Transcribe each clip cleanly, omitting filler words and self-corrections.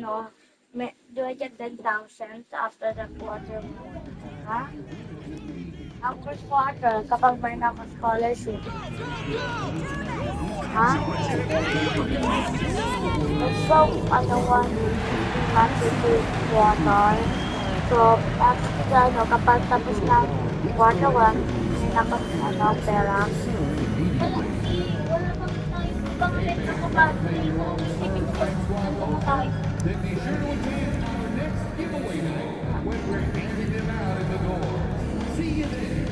do I get 10,000 after the quarter? Ha? Ang first quarter, kapag may naka-scholarship. Ha? Let's go, one, after the quarter. So, kapag tapos ng quarter 1, may pera. Wala bang tayo, pangalit ako ba? Then be sure to attend our next giveaway night when we're handing them out in the door. See you there.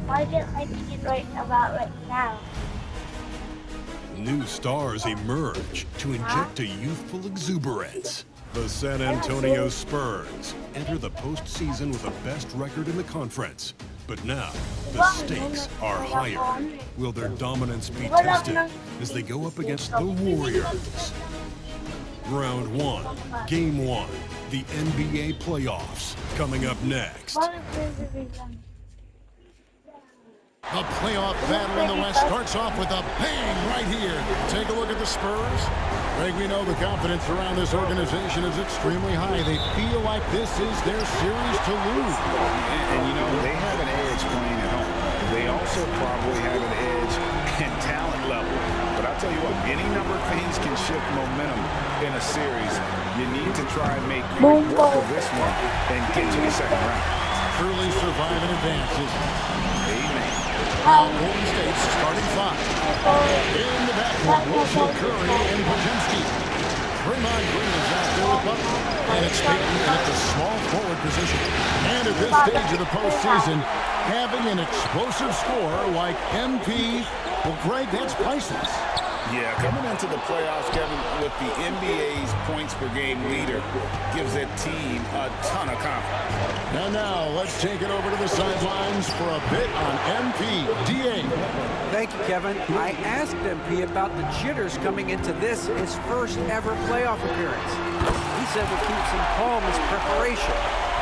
Why did I think it right now? New stars emerge to inject a youthful exuberance. The San Antonio Spurs enter the postseason with the best record in the conference. But now, the stakes are higher. Will their dominance be tested as they go up against the Warriors? Round 1, Game 1, the NBA playoffs, coming up next. The playoff battle in the West starts off with a bang right here. Take a look at the Spurs. Greg, we know the confidence around this organization is extremely high. They feel like this is their series to lose. And you know, they have an edge playing at home. They also probably have an edge in talent level. But I'll tell you what, any number of things can shift momentum in a series. You need to try and make quick work of this one and get to the second round. Truly survive and advances. Amen. Now Golden State's starting 5. In the backcourt, we'll see Curry and Podziemski. Draymond Green is out there with Butler. And it's Payton at the small forward position. And at this stage of the postseason, having an explosive scorer like MP, well, Greg, that's priceless. Yeah, coming into the playoffs, Kevin, with the NBA's points per game leader gives that team a ton of confidence. And now, let's take it over to the sidelines for a bit on MP. D.A. Thank you, Kevin. I asked MP about the jitters coming into this, his first ever playoff appearance. He said what keeps him calm is preparation.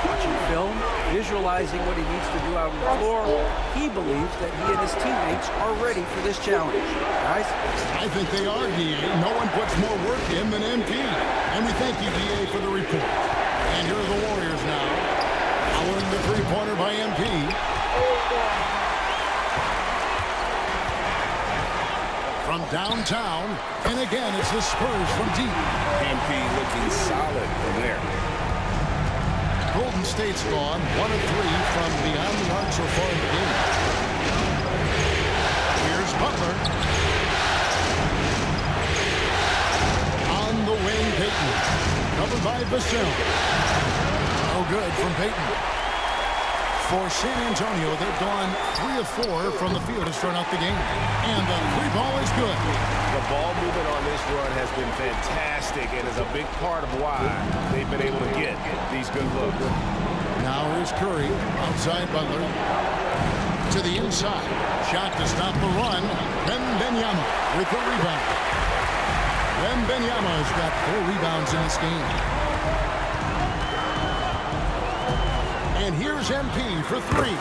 Watching film, visualizing what he needs to do out on the floor, he believes that he and his teammates are ready for this challenge. Guys? I think they are, D.A. No one puts more work in than MP. And we thank you, D.A., for the report. And here are the Warriors now. Following the three-pointer by MP. From downtown, and again, it's the Spurs from deep. MP looking solid from there. Golden State's gone 1 of 3 from beyond the arc so far in the game. Here's Butler. On the wing, Payton. Covered by Vassell. No good from Payton. For San Antonio, they've gone 3 of 4 from the field to start out the game. And the three ball is good. The ball movement on this run has been fantastic and is a big part of why they've been able to get these good looks. Now here's Curry, outside Butler. To the inside. Shot to stop the run. Wembanyama with the rebound. Wembanyama has got 4 rebounds in this game. And here's MP for 3.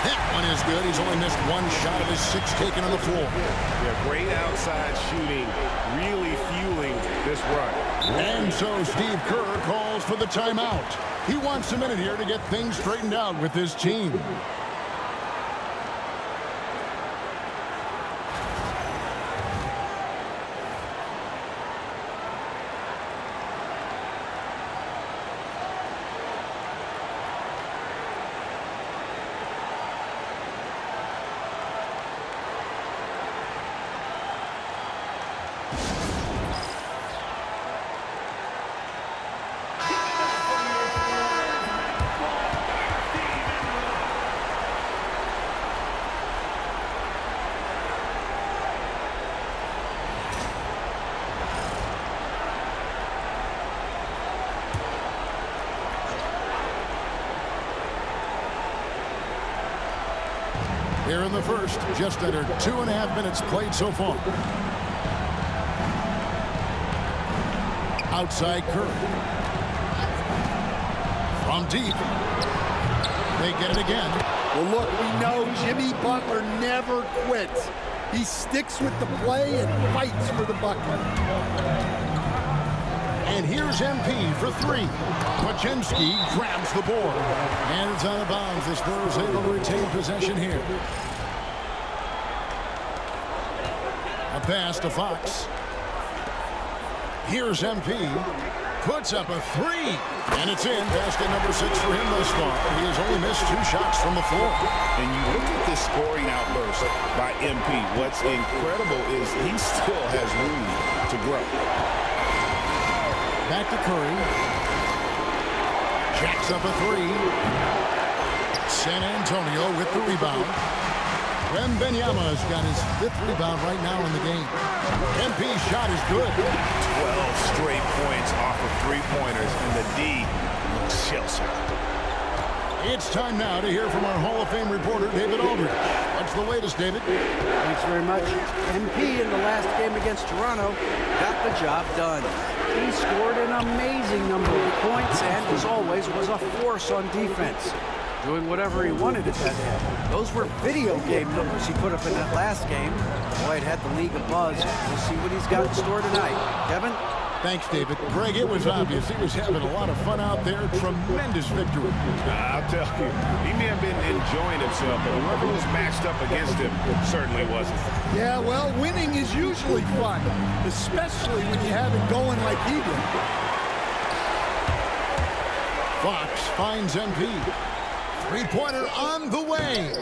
That one is good. He's only missed 1 shot of his 6 taken on the floor. Yeah, great outside shooting, really fueling this run. And so Steve Kerr calls for the timeout. He wants a minute here to get things straightened out with his team. Here in the first, just under 2.5 minutes played so far. Outside Curry. From deep. They get it again. Well, look, we know Jimmy Butler never quits. He sticks with the play and fights for the bucket. And here's MP for three. Pajemski grabs the board. And it's out of bounds. The Spurs able to retain possession here. A pass to Fox. Here's MP. Puts up a three. And it's in. Basket number 6 for him thus far. He has only missed 2 shots from the floor. And you look at this scoring outburst by MP. What's incredible is he still has room to grow. Back to Curry. Jacks up a three. San Antonio with the rebound. Wembanyama's got his 5th rebound right now in the game. MP's shot is good. 12 straight points off of three-pointers, and the D looks shell-shocked. It's time now to hear from our Hall of Fame reporter, David Aldridge. What's the latest, David? Thanks very much. MP in the last game against Toronto got the job done. He scored an amazing number of points and, as always, was a force on defense, doing whatever he wanted at that end. Those were video game numbers he put up in that last game. Boy, it had the league abuzz. We'll see what he's got in store tonight. Kevin? Thanks, David. Greg, it was obvious he was having a lot of fun out there. Tremendous victory. I'll tell you, he may have been enjoying himself, but whoever was matched up against him certainly wasn't. Yeah, well, winning is usually fun, especially when you have it going like he did. Fox finds MP. Three-pointer on the way.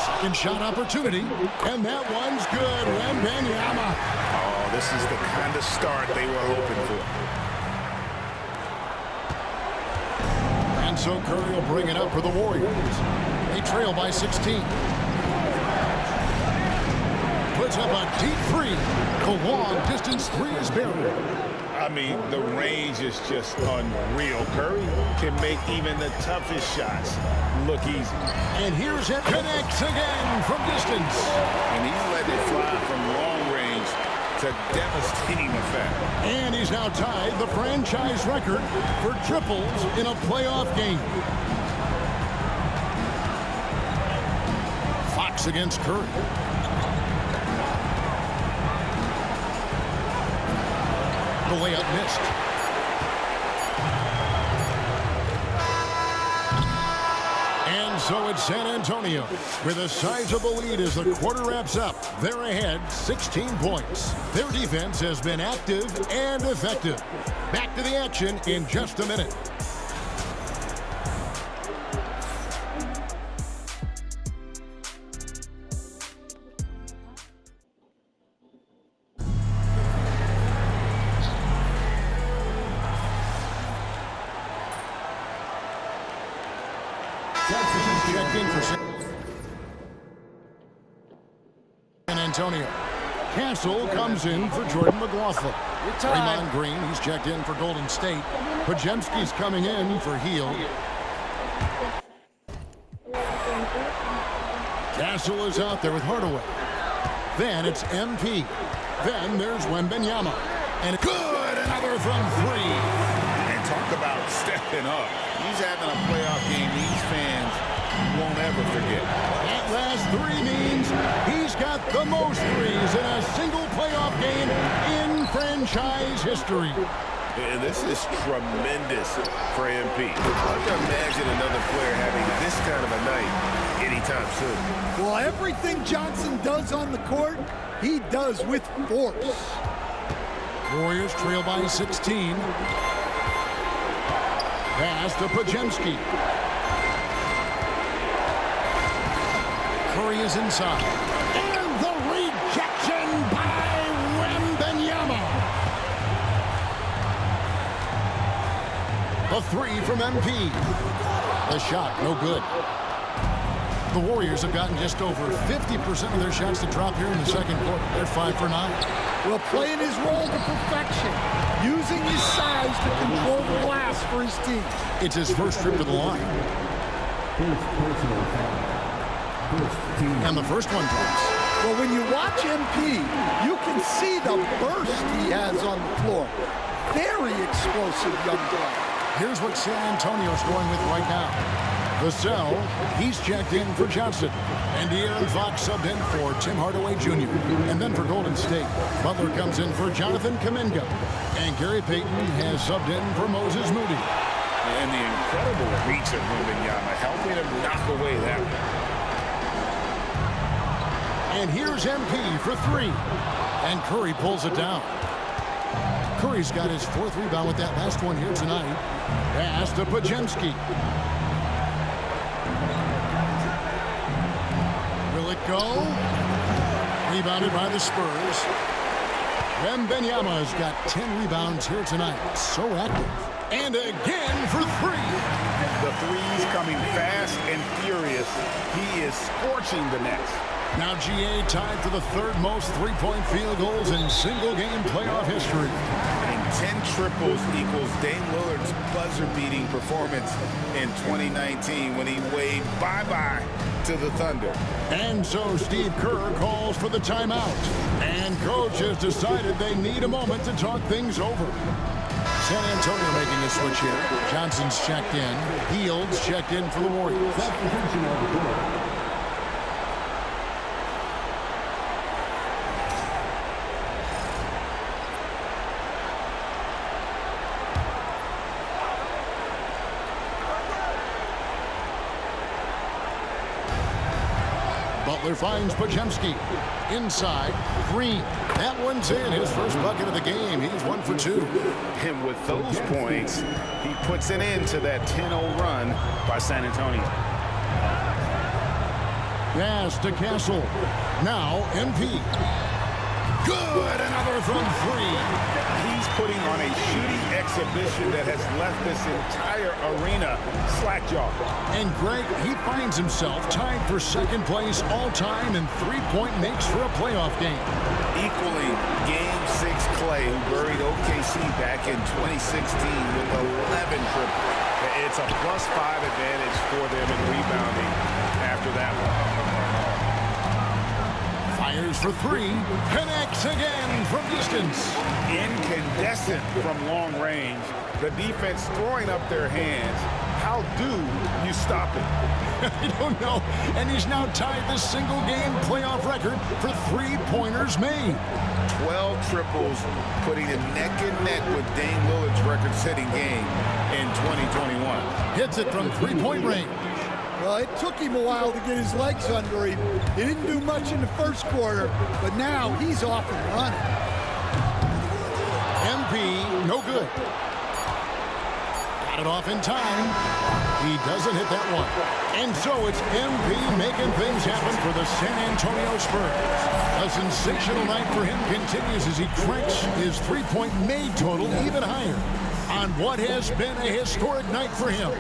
Second shot opportunity, and that one's good. Wembanyama. Oh, this is the kind of start they were hoping for. And so Curry will bring it up for the Warriors. They trail by 16. Puts up a deep three. The long-distance three is buried. I mean, the range is just unreal. Curry can make even the toughest shots look easy. And here's it. Connects again from distance. And he's letting it fly from long range to devastating effect. And he's now tied the franchise record for triples in a playoff game. Fox against Curry. The layup missed. And so it's San Antonio with a sizable lead as the quarter wraps up. They're ahead 16 points. Their defense has been active and effective. Back to the action in just a minute. Checked in for San Antonio. Castle comes in for Jordan McLaughlin. Draymond Green, he's checked in for Golden State. Pajemski's coming in for Heel. Castle is out there with Hardaway. Then it's MP. Then there's Wembanyama. And good, another from three. And talk about stepping up. He's having a playoff game these fans won't ever forget. That last three means he's got the most threes in a single playoff game in franchise history. And this is tremendous for MP. I can imagine another player having this kind of a night anytime soon. Well, everything Johnson does on the court, he does with force. Warriors trail by 16. Pass to Pajemski. Curry is inside. And the rejection by Wembanyama. A three from MP. The shot, no good. The Warriors have gotten just over 50% of their shots to drop here in the second quarter. They're 5 for 9. Well, playing his role to perfection, using his size to control the glass for his team. It's his first trip to the line. And the first one drops. Well, when you watch MP, you can see the burst he has on the floor. Very explosive young player. Here's what San Antonio's going with right now. Vassell, he's checked in for Johnson. And De'Aaron Fox subbed in for Tim Hardaway Jr. And then for Golden State, Butler comes in for Jonathan Kuminga. And Gary Payton has subbed in for Moses Moody. And the incredible reach of Wembanyama, helping him knock away that one. And here's MP for three. And Curry pulls it down. Curry's got his fourth rebound with that last one here tonight. Pass to Podziemski. Will it go? Rebounded by the Spurs. Wembanyama's got 10 rebounds here tonight. So active. And again for three. The threes coming fast and furious. He is scorching the Nets. Now GA tied for the third most three-point field goals in single-game playoff history. And 10 triples equals Dame Lillard's buzzer-beating performance in 2019 when he waved bye-bye to the Thunder. And so Steve Kerr calls for the timeout. And coach has decided they need a moment to talk things over. San Antonio making a switch here. Johnson's checked in. Fields checked in for the Warriors. Butler finds Podziemski. Inside, Green. That one's in. His first bucket of the game. He's 1 for 2. And with those points, he puts an end to that 10-0 run by San Antonio. Pass to Castle. Now MP. Good. Another from three. He's putting on a shooting exhibition that has left this entire arena slack-jawed. And Greg, he finds himself tied for second place all-time in three-point makes for a playoff game. Equaling Game 6 Clay, who buried OKC back in 2016 with 11 triples. It's a +5 advantage for them in rebounding after that one. Fires for three. Connects again from distance. Incandescent from long range. The defense throwing up their hands. How do you stop it? I don't know. And he's now tied the single-game playoff record for three-pointers made. 12 triples, putting him neck and neck with Dame Lillard's record-setting game in 2021. Hits it from three-point range. Well, it took him a while to get his legs under him. He didn't do much in the first quarter, but now he's off and running. MP, no good. Got it off in time. He doesn't hit that one. And so it's MP making things happen for the San Antonio Spurs. A sensational night for him continues as he cranks his three-point made total even higher on what has been a historic night for him.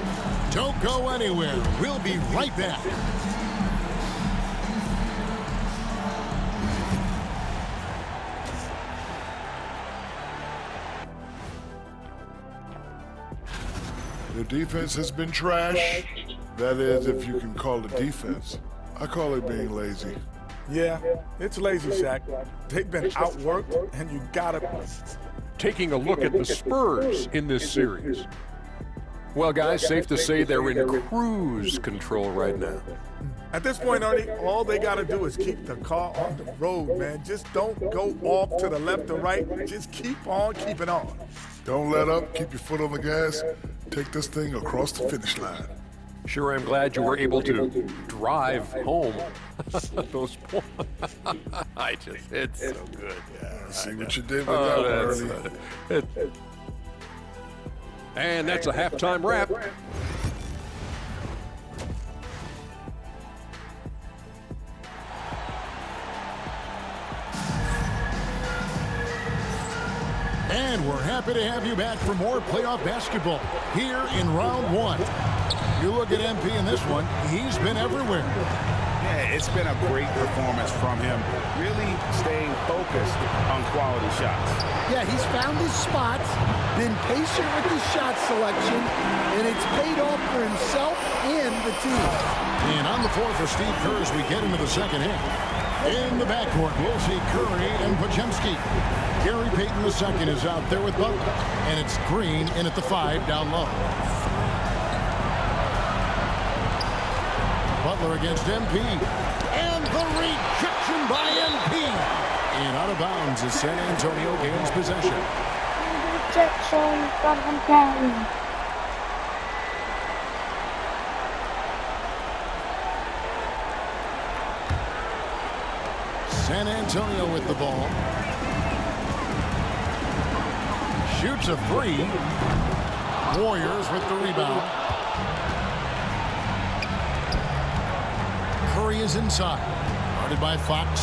Don't go anywhere. We'll be right back. The defense has been trash. That is, if you can call it defense. I call it being lazy. Yeah, it's lazy, Shaq. They've been outworked, and you gotta... Taking a look at the Spurs in this series. Well, guys, safe to say they're in cruise control right now. At this point, Ernie, all they gotta do is keep the car on the road, man. Just don't go off to the left or right. Just keep on keeping on. Don't let up. Keep your foot on the gas. Take this thing across the finish line. Sure, I'm glad you were able to drive home. Those points. It's so good. Yeah, see what you did with that one, Ernie. And that's a halftime wrap. And we're happy to have you back for more playoff basketball here in round one. You look at MP in this one, he's been everywhere. Yeah, it's been a great performance from him, really staying focused on quality shots. Yeah, he's found his spots, been patient with his shot selection, and it's paid off for himself and the team. And on the floor for Steve Kerr as we get into the second half. In the backcourt, we'll see Curry and Podziemski. Gary Payton II is out there with Butler, and it's Green in at the 5 down low. Butler against MP. And the rejection by MP. And out of bounds as San Antonio gains possession. Rejection from MP. San Antonio with the ball. Shoots a three. Warriors with the rebound. Curry is inside. Guarded by Fox.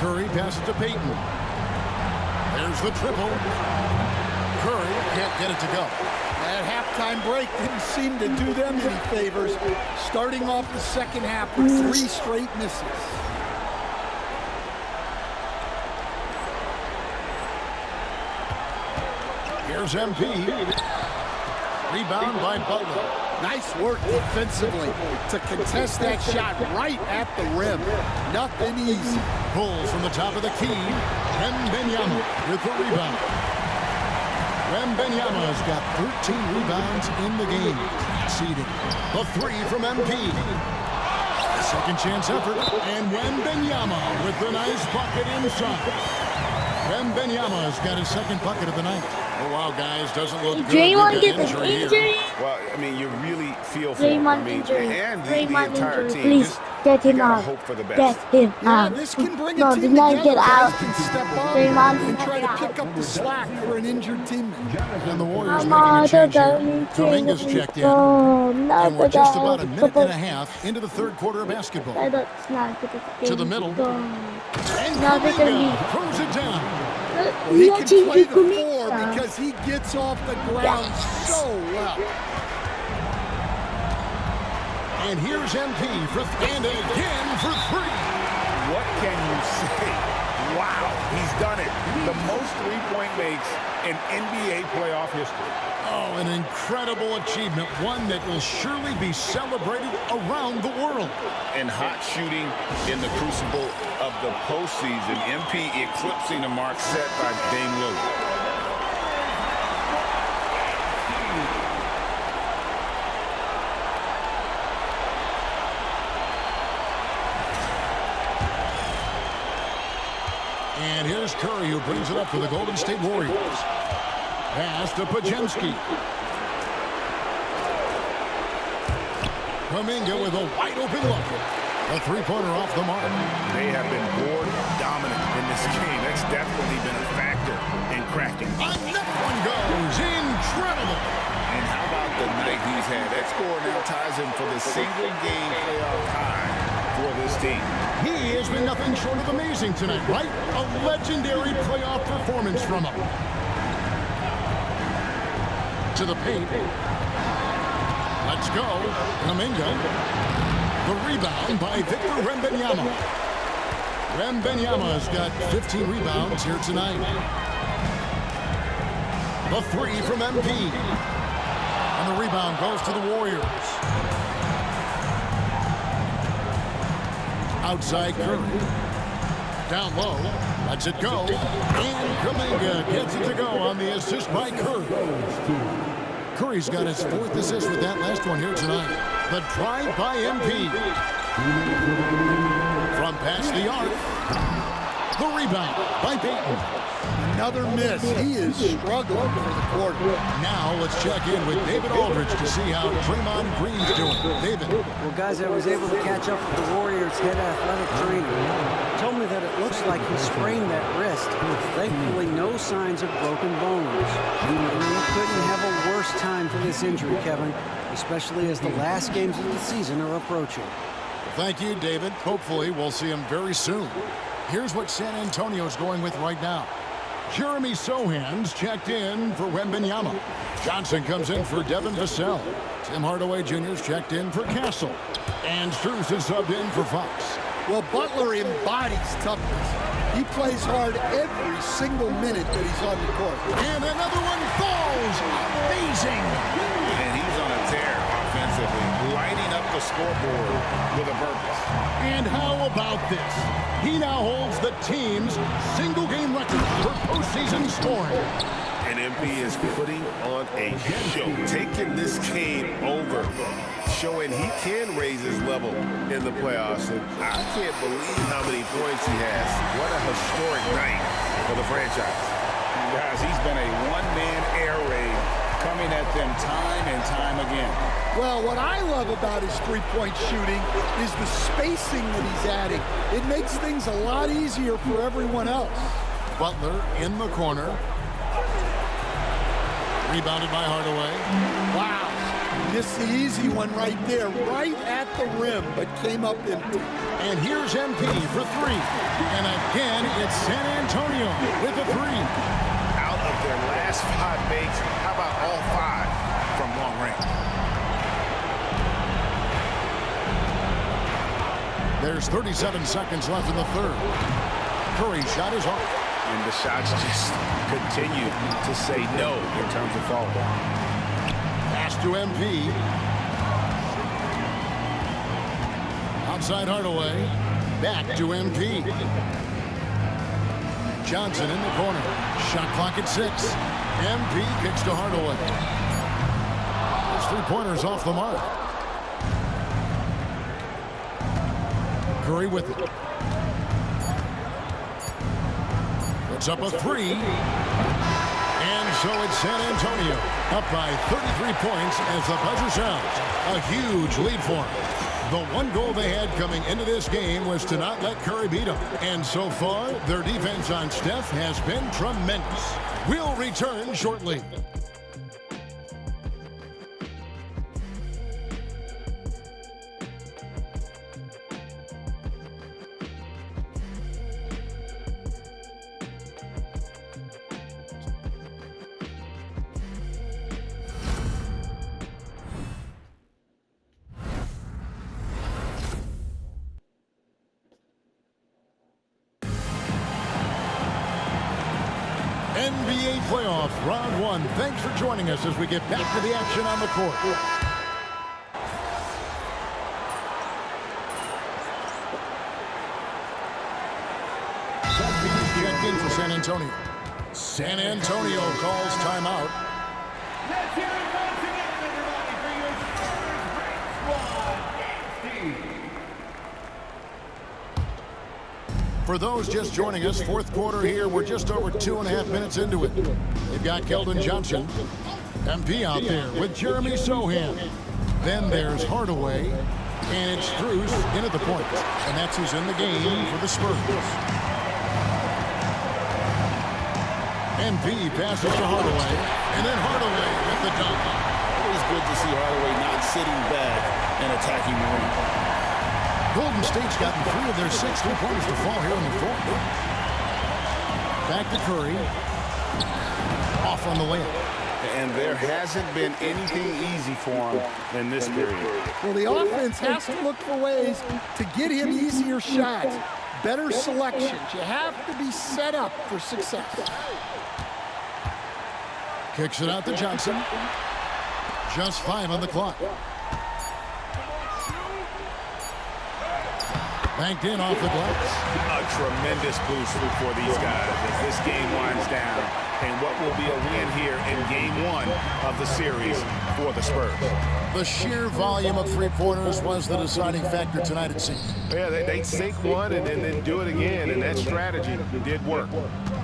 Curry passes to Payton. There's the triple. Curry can't get it to go. That halftime break didn't seem to do them any favors. Starting off the second half with 3 straight misses. Here's MP. Rebound by Butler. Nice work defensively to contest that shot right at the rim. Nothing easy. Pulls from the top of the key. Wembanyama with the rebound. Wembanyama's got 13 rebounds in the game. Seeding. The three from MP. Second chance effort. And Wembanyama with the nice bucket inside. Wembanyama's got his second bucket of the night. Oh, wow, guys. Doesn't look good. Draymond get an injury injury. here. Well, I mean, you really feel for him. Draymond injury. And the Draymond entire injury. team. Please Just, get you him gotta out. hope for the best. Get him Yeah, out. this can bring a No, team do not together. get Guys out. can step up Draymond, and try get to pick out. up the slack for an injured teammate. And the Warriors I'm making a out change here. of Kuminga's checked in. And we're just about a minute and a half into the third quarter of basketball. That's not good. To the middle. And Now they can Kuminga throws it down. Well, he can play the 4 because he gets off the ground so well. And here's MP for and again for 3. What can you say? Wow, he's done it. The most three-point makes in NBA playoff history. Oh, an incredible achievement. One that will surely be celebrated around the world. And hot shooting in the crucible of the postseason. MP eclipsing the mark set by Dame Lillard. And here's Curry, who brings it up for the Golden State Warriors. Pass to Podziemski. Kuminga with a wide-open look. A three-pointer off the mark. They have been board dominant in this game. That's definitely been a factor in cracking. Another one goes. Incredible. And how about the night he's had? That score now ties him for the single-game playoff tie for this team. He has been nothing short of amazing tonight, right? A legendary playoff performance from him. To the paint. Let's go. Kuminga. The rebound by Victor Wembanyama. Wembanyama's got 15 rebounds here tonight. The three from MP. And the rebound goes to the Warriors. Outside Curry. Down low. Lets it go. And Kuminga gets it to go on the assist by Curry. Curry's got his 4th assist with that last one here tonight. The drive by MP. From past the arc. The rebound by Payton. Another miss. He is struggling for the quarter. Now let's check in with David Aldridge to see how Draymond Green's doing. David. Well, guys, I was able to catch up with the Warriors' head athletic trainer. He told me that it looks like he sprained that wrist. Thankfully, no signs of broken bones. And you couldn't have a worse time for this injury, Kevin, especially as the last games of the season are approaching. Thank you, David. Hopefully, we'll see him very soon. Here's what San Antonio's going with right now. Jeremy Sohan's checked in for Wembanyama. Johnson comes in for Devin Vassell. Tim Hardaway Jr.'s checked in for Castle. And Strus is subbed in for Fox. Well, Butler embodies toughness. He plays hard every single minute that he's on the court. And another one falls. Amazing. And he's on a tear offensively, lighting up the scoreboard with a purpose. And how about this? He now holds the team's single-game record for postseason scoring. And MP is putting on a show, taking this game over. showing he can raise his level in the playoffs. And I can't believe how many points he has. What a historic night for the franchise. Guys, he's been a one-man air raid coming at them time and time again. Well, what I love about his three-point shooting is the spacing that he's adding. It makes things a lot easier for everyone else. Butler in the corner. Rebounded by Hardaway. Wow. Missed the easy one right there, right at the rim, but came up empty. And here's MP for three. And again, it's San Antonio with a three. Out of their last 5 makes, how about all 5 from long range? There's 37 seconds left in the third. Curry's shot is off. And the shots just continue to say no in terms of foul. Pass to MP. Outside Hardaway. Back to MP. Johnson in the corner. Shot clock at 6. MP kicks to Hardaway. His three-pointers off the mark. Curry with it. Puts up a three. And so it's San Antonio up by 33 points as the buzzer sounds. A huge lead for them. The one goal they had coming into this game was to not let Curry beat them. And so far, their defense on Steph has been tremendous. We'll return shortly. NBA playoff round 1. Thanks for joining us as we get back to the action on the court. Checked in for San Antonio. San Antonio calls timeout. Let's hear it once again, everybody, for your Spurs Squad. For those just joining us, fourth quarter here. We're just over 2.5 minutes into it. They've got Keldon Johnson, MP out there with Jeremy Sohan. Then there's Hardaway, and it's Strus in at the point. And that's who's in the game for the Spurs. MP passes to Hardaway, and then Hardaway with the dunk. Always good to see Hardaway not sitting back and attacking the ring. Golden State's gotten 3 of their 6 3-pointers to fall here in the fourth. Back to Curry. Off on the layup. And there hasn't been anything easy for him in this period. Well, the offense has to look for ways to get him easier shots, better selections. You have to be set up for success. Kicks it out to Johnson. Just 5 on the clock. Banked in off the glass. A tremendous boost for these guys as this game winds down. And what will be a win here in game 1 of the series for the Spurs. The sheer volume of three-pointers was the deciding factor tonight, it seemed. Yeah, they sink one and then do it again, and that strategy did work.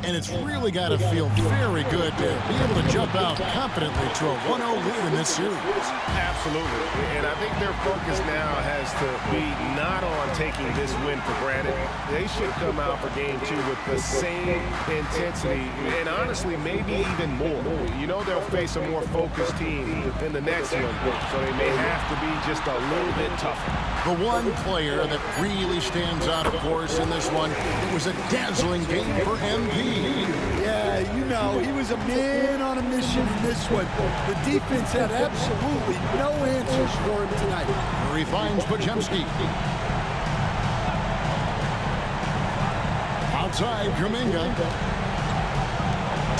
And it's really got to feel very good to be able to jump out confidently to a 1-0 lead in this series. Absolutely. And I think their focus now has to be not on taking this win for granted. They should come out for game 2 with the same intensity and honestly maybe even more. You know they'll face a more focused team in the next one, so they may have to be just a little bit tougher. The one player that really stands out, of course, in this one, it was a dazzling game for MP. Yeah, you know, he was a man on a mission in this one. The defense had absolutely no answers for him tonight. Murray finds Podziemski. Outside, Kuminga.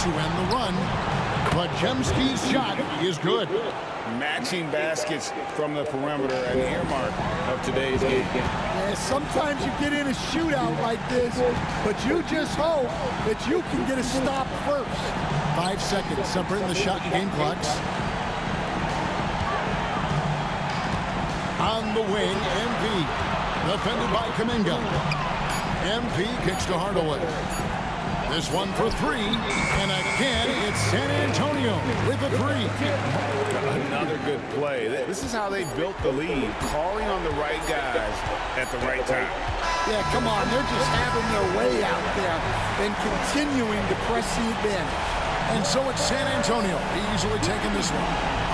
To end the run. Podziemski's shot is good. Matching baskets from the perimeter, an earmark of today's game. Yeah, sometimes you get in a shootout like this, but you just hope that you can get a stop first. 5 seconds separating the shot and game clocks. On the wing, MP. Defended by Kuminga. MP kicks to Hardaway. This one for three. And again, it's San Antonio with a three. Another good play. This is how they built the lead, calling on the right guys at the right time. Yeah, come on. They're just having their way out there and continuing to press the advantage. And so it's San Antonio easily taking this one.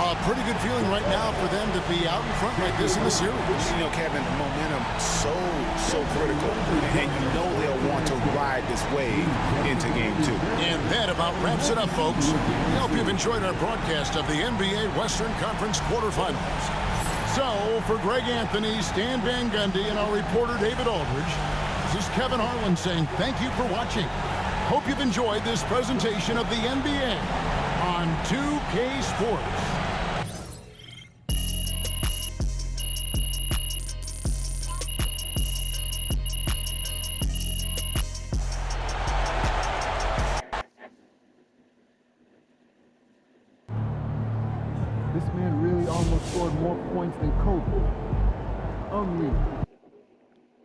A pretty good feeling right now for them to be out in front like this in the series. You know, Kevin, momentum so critical. And you know they'll want to ride this wave into game 2. And that about wraps it up, folks. We hope you've enjoyed our broadcast of the NBA Western Conference quarterfinals. So, for Greg Anthony, Stan Van Gundy, and our reporter David Aldridge, this is Kevin Harlan saying thank you for watching. Hope you've enjoyed this presentation of the NBA on 2K Sports. This man really almost scored more points than Kobe. Unreal.